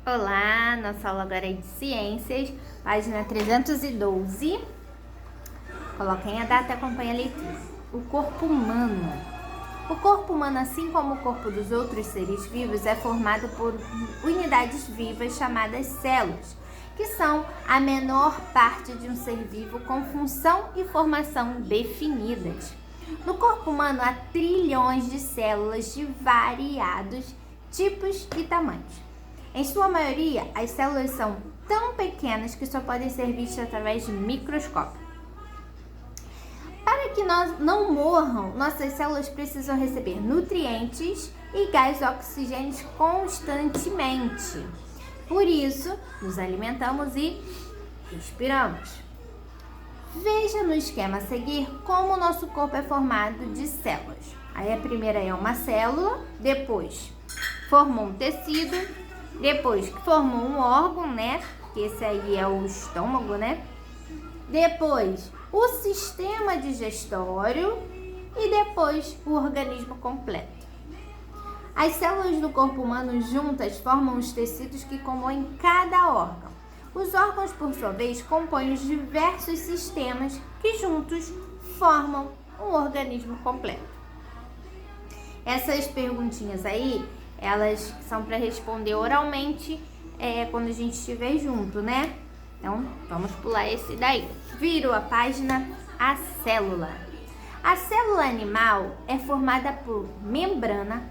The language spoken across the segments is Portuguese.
Olá, nossa aula agora é de Ciências, página 312. Coloquem a data e acompanhe a leitura. O corpo humano. O corpo humano, assim como o corpo dos outros seres vivos, é formado por unidades vivas chamadas células, que são a menor parte de um ser vivo com função e formação definidas. No corpo humano há trilhões de células de variados tipos e tamanhos. Em sua maioria, as células são tão pequenas que só podem ser vistas através de microscópio. Para que nós não morram, nossas células precisam receber nutrientes e gás oxigênio constantemente. Por isso, nos alimentamos e respiramos. Veja no esquema a seguir como o nosso corpo é formado de células. Aí a primeira é uma célula, depois formou um tecido, depois formou um órgão, né? Que esse aí é o estômago, né? Depois o sistema digestório e depois o organismo completo. As células do corpo humano juntas formam os tecidos que compõem cada órgão. Os órgãos, por sua vez, compõem os diversos sistemas que juntos formam um organismo completo. Essas perguntinhas aí, elas são para responder oralmente quando a gente estiver junto, né? Então, vamos pular esse daí. Viro a página, a célula. A célula animal é formada por membrana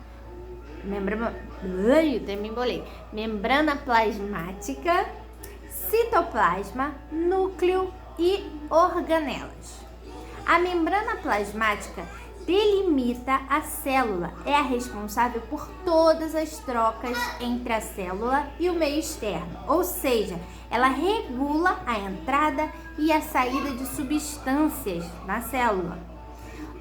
plasmática, citoplasma, núcleo e organelas. A membrana plasmática delimita a célula, é a responsável por todas as trocas entre a célula e o meio externo, ou seja, ela regula a entrada e a saída de substâncias na célula.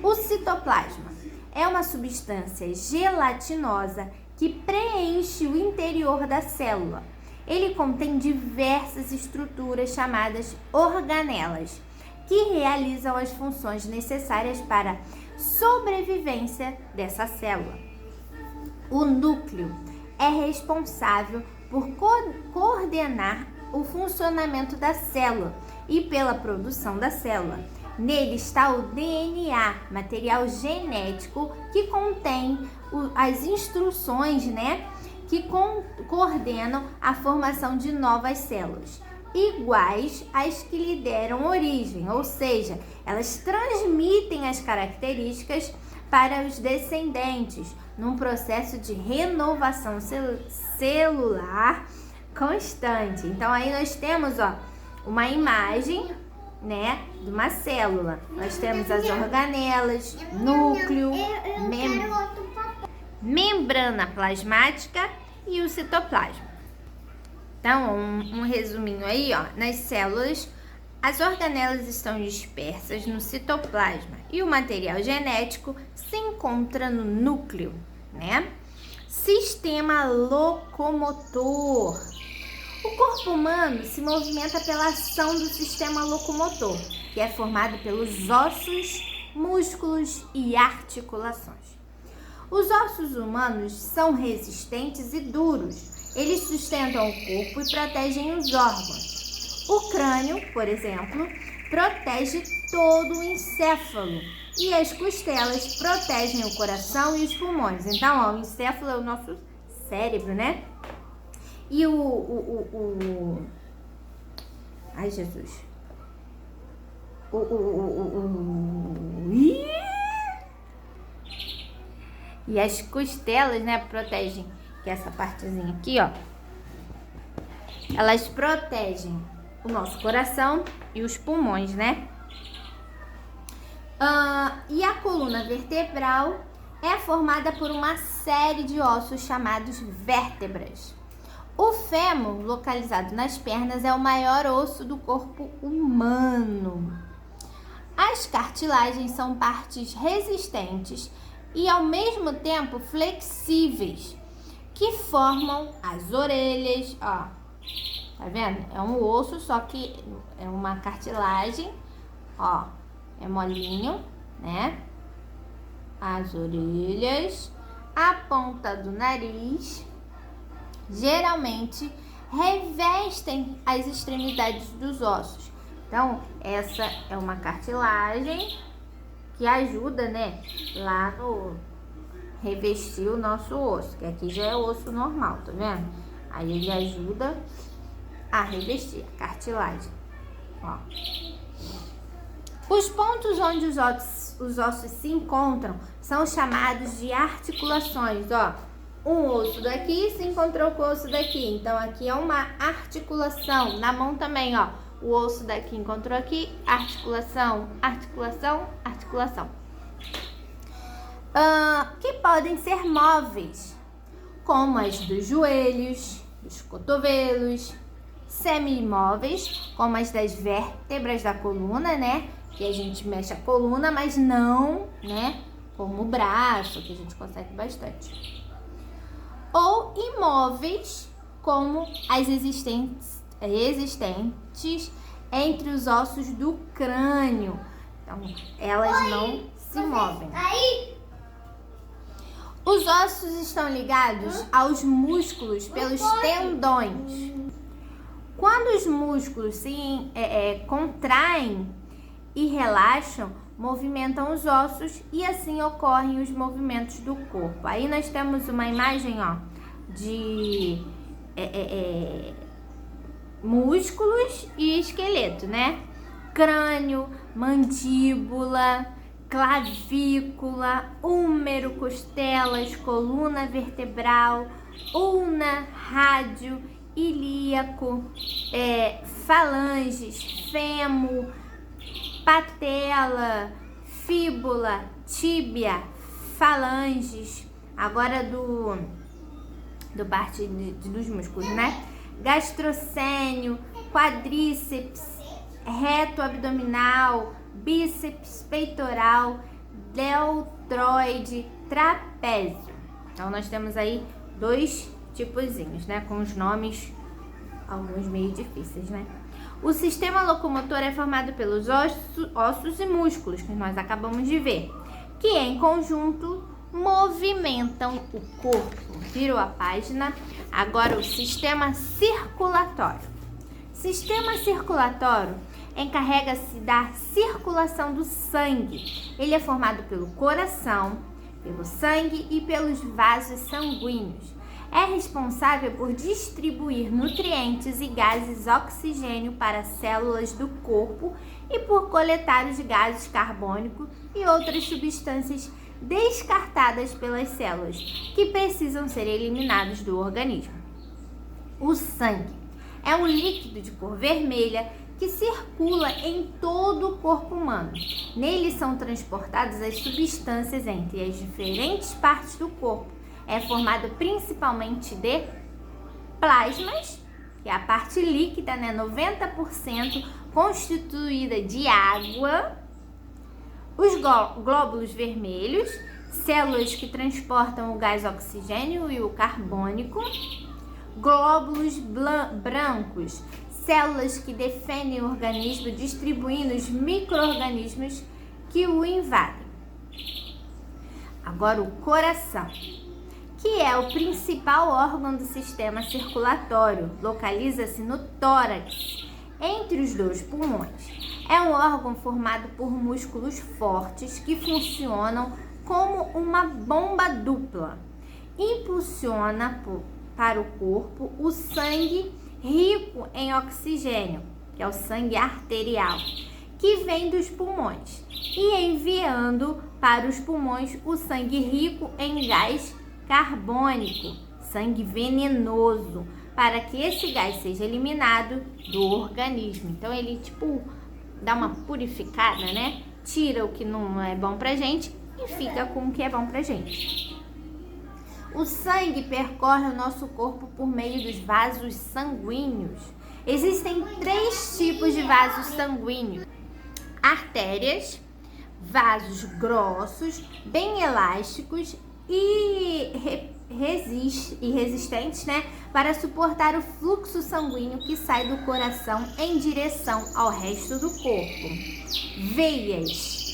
O citoplasma é uma substância gelatinosa que preenche o interior da célula. Ele contém diversas estruturas chamadas organelas, que realizam as funções necessárias para a sobrevivência dessa célula. O núcleo é responsável por coordenar o funcionamento da célula e pela produção da célula. Nele está o DNA, material genético que contém as instruções, né, que coordenam a formação de novas células, iguais às que lhe deram origem, ou seja, elas transmitem as características para os descendentes, num processo de renovação celular constante. Então aí nós temos, uma imagem, né, de uma célula. Nós temos as organelas, núcleo, membrana plasmática e o citoplasma. Então, um resuminho aí, nas células, as organelas estão dispersas no citoplasma e o material genético se encontra no núcleo, né? Sistema locomotor. O corpo humano se movimenta pela ação do sistema locomotor, que é formado pelos ossos, músculos e articulações. Os ossos humanos são resistentes e duros. Eles sustentam o corpo e protegem os órgãos. O crânio, por exemplo, protege todo o encéfalo e as costelas protegem o coração e os pulmões. Então, o encéfalo é o nosso cérebro, né? E ai, Jesus. E as costelas, né, protegem, que é essa partezinha aqui, elas protegem o nosso coração e os pulmões, né? E a coluna vertebral é formada por uma série de ossos chamados vértebras. O fêmur, localizado nas pernas, é o maior osso do corpo humano. As cartilagens são partes resistentes e, ao mesmo tempo, flexíveis, que formam as orelhas, Tá vendo? É um osso, só que é uma cartilagem, é molinho, né? As orelhas, a ponta do nariz, geralmente revestem as extremidades dos ossos. Então, essa é uma cartilagem que ajuda, né, lá no revestir o nosso osso, que aqui já é osso normal, tá vendo? Aí ele ajuda a revestir a cartilagem. Ó. Os pontos onde os ossos se encontram são chamados de articulações, ó. Um osso daqui se encontrou com o osso daqui, então aqui é uma articulação. Na mão também, ó, o osso daqui encontrou aqui, articulação, articulação, articulação. Que podem ser móveis, como as dos joelhos, dos cotovelos, semi-imóveis, como as das vértebras da coluna, né? Que a gente mexe a coluna, mas não, né? Como o braço, que a gente consegue bastante. Ou imóveis, como as existentes entre os ossos do crânio. Então, elas não se movem. Os ossos estão ligados aos músculos pelos tendões. Quando os músculos se contraem e relaxam, movimentam os ossos e assim ocorrem os movimentos do corpo. Aí nós temos uma imagem, ó, de músculos e esqueleto, né? Crânio, mandíbula, clavícula, úmero, costelas, coluna vertebral, ulna, rádio, ilíaco, falanges, fêmur, patela, fíbula, tíbia, falanges, agora do parte dos músculos, né? Gastrocênio, quadríceps, reto abdominal, bíceps, peitoral, deltoide, trapézio. Então nós temos aí 2 tipozinhos, né? Com os nomes alguns meio difíceis, né? O sistema locomotor é formado pelos ossos e músculos, que nós acabamos de ver, que em conjunto movimentam o corpo. Virou a página. Agora o sistema circulatório. Sistema circulatório encarrega-se da circulação do sangue. Ele é formado pelo coração, pelo sangue e pelos vasos sanguíneos. É responsável por distribuir nutrientes e gases oxigênio para as células do corpo e por coletar os gases carbônicos e outras substâncias descartadas pelas células, que precisam ser eliminados do organismo. O sangue é um líquido de cor vermelha que circula em todo o corpo humano. Nele são transportadas as substâncias entre as diferentes partes do corpo. É formado principalmente de plasmas, que é a parte líquida, né, 90% constituída de água, os glóbulos vermelhos, células que transportam o gás oxigênio e o carbônico, glóbulos brancos, células que defendem o organismo distribuindo os micro-organismos que o invadem. Agora o coração, que é o principal órgão do sistema circulatório, localiza-se no tórax, entre os 2 pulmões. É um órgão formado por músculos fortes que funcionam como uma bomba dupla. Impulsiona para o corpo o sangue rico em oxigênio, que é o sangue arterial, que vem dos pulmões, e enviando para os pulmões o sangue rico em gás carbônico, sangue venenoso, para que esse gás seja eliminado do organismo. Então ele dá uma purificada, né? Tira o que não é bom pra gente e fica com o que é bom pra gente. O sangue percorre o nosso corpo por meio dos vasos sanguíneos. Existem 3 tipos de vasos sanguíneos: artérias, vasos grossos, bem elásticos e resistentes, né, para suportar o fluxo sanguíneo que sai do coração em direção ao resto do corpo. Veias.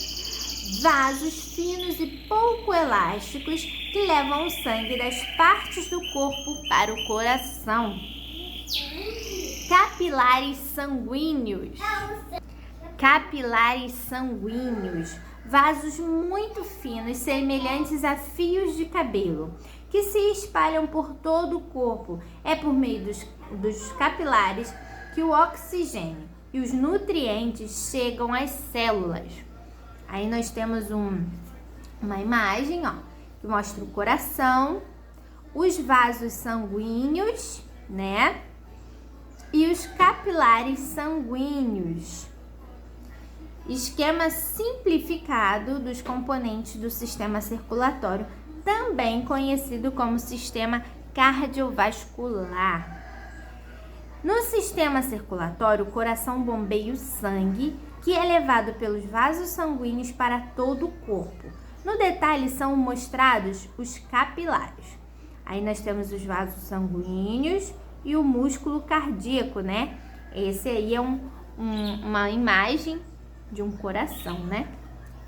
Vasos finos e pouco elásticos que levam o sangue das partes do corpo para o coração. Capilares sanguíneos. Capilares sanguíneos. Vasos muito finos, semelhantes a fios de cabelo, que se espalham por todo o corpo. É por meio dos capilares que o oxigênio e os nutrientes chegam às células. Aí nós temos uma imagem, que mostra o coração, os vasos sanguíneos, né? E os capilares sanguíneos. Esquema simplificado dos componentes do sistema circulatório, também conhecido como sistema cardiovascular. No sistema circulatório, o coração bombeia o sangue, que é levado pelos vasos sanguíneos para todo o corpo. No detalhe são mostrados os capilares. Aí nós temos os vasos sanguíneos e o músculo cardíaco, né? Esse aí é uma imagem de um coração, né?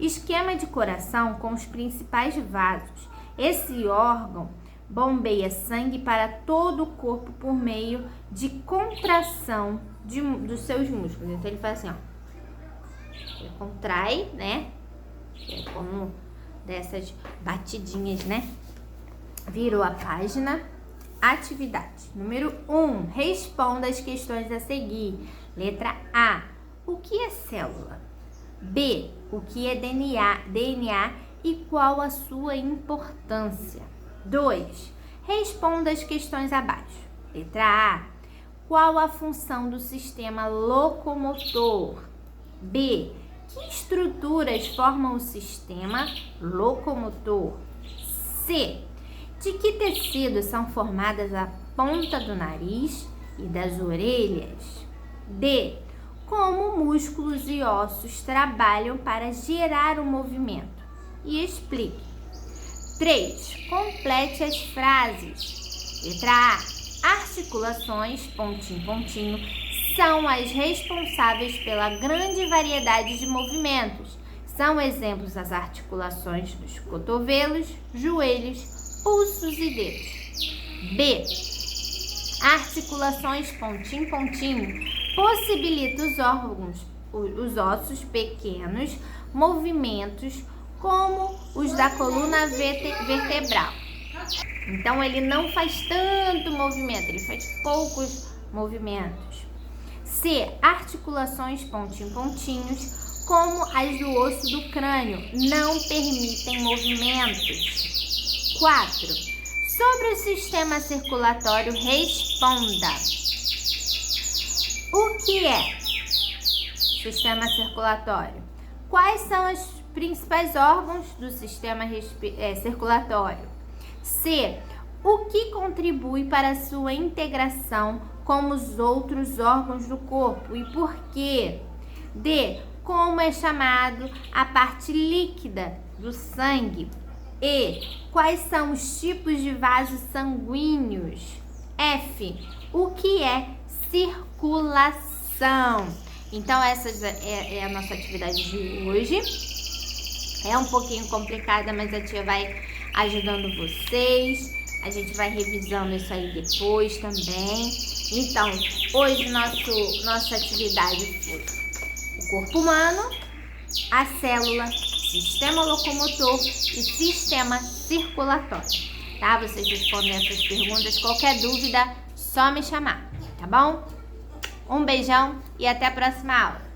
Esquema de coração com os principais vasos. Esse órgão bombeia sangue para todo o corpo por meio de contração dos seus músculos. Então ele faz assim, ele contrai, né? É como dessas batidinhas, né? Virou a página. Atividade. Número 1. Responda as questões a seguir. Letra A. O que é célula? B. O que é DNA e qual a sua importância? 2. Responda as questões abaixo. Letra A. Qual a função do sistema locomotor? B. Que estruturas formam o sistema locomotor? C. De que tecidos são formadas a ponta do nariz e das orelhas? D. Como músculos e ossos trabalham para gerar o movimento? E explique. 3. Complete as frases. Letra A. Articulações, pontinho, pontinho, são as responsáveis pela grande variedade de movimentos. São exemplos as articulações dos cotovelos, joelhos, pulsos e dedos. B. Articulações, pontinho, pontinho, possibilita os ossos pequenos movimentos como os da coluna vertebral. Então ele não faz tanto movimento, ele faz poucos movimentos. C. Articulações, pontinho, pontinhos, como as do osso do crânio, não permitem movimentos. 4. Sobre o sistema circulatório, responda. O que é sistema circulatório? Quais são os principais órgãos do sistema circulatório? C. O que contribui para a sua integração com os outros órgãos do corpo e por quê? D. Como é chamado a parte líquida do sangue? E. Quais são os tipos de vasos sanguíneos? F. O que é circulação? Então essa é a nossa atividade de hoje. É um pouquinho complicada, mas a tia vai ajudando vocês. A gente vai revisando isso aí depois também. Então, hoje nossa atividade foi o corpo humano, a célula, sistema locomotor e sistema circulatório. Tá? Vocês respondem essas perguntas. Qualquer dúvida, só me chamar, tá bom? Um beijão e até a próxima aula.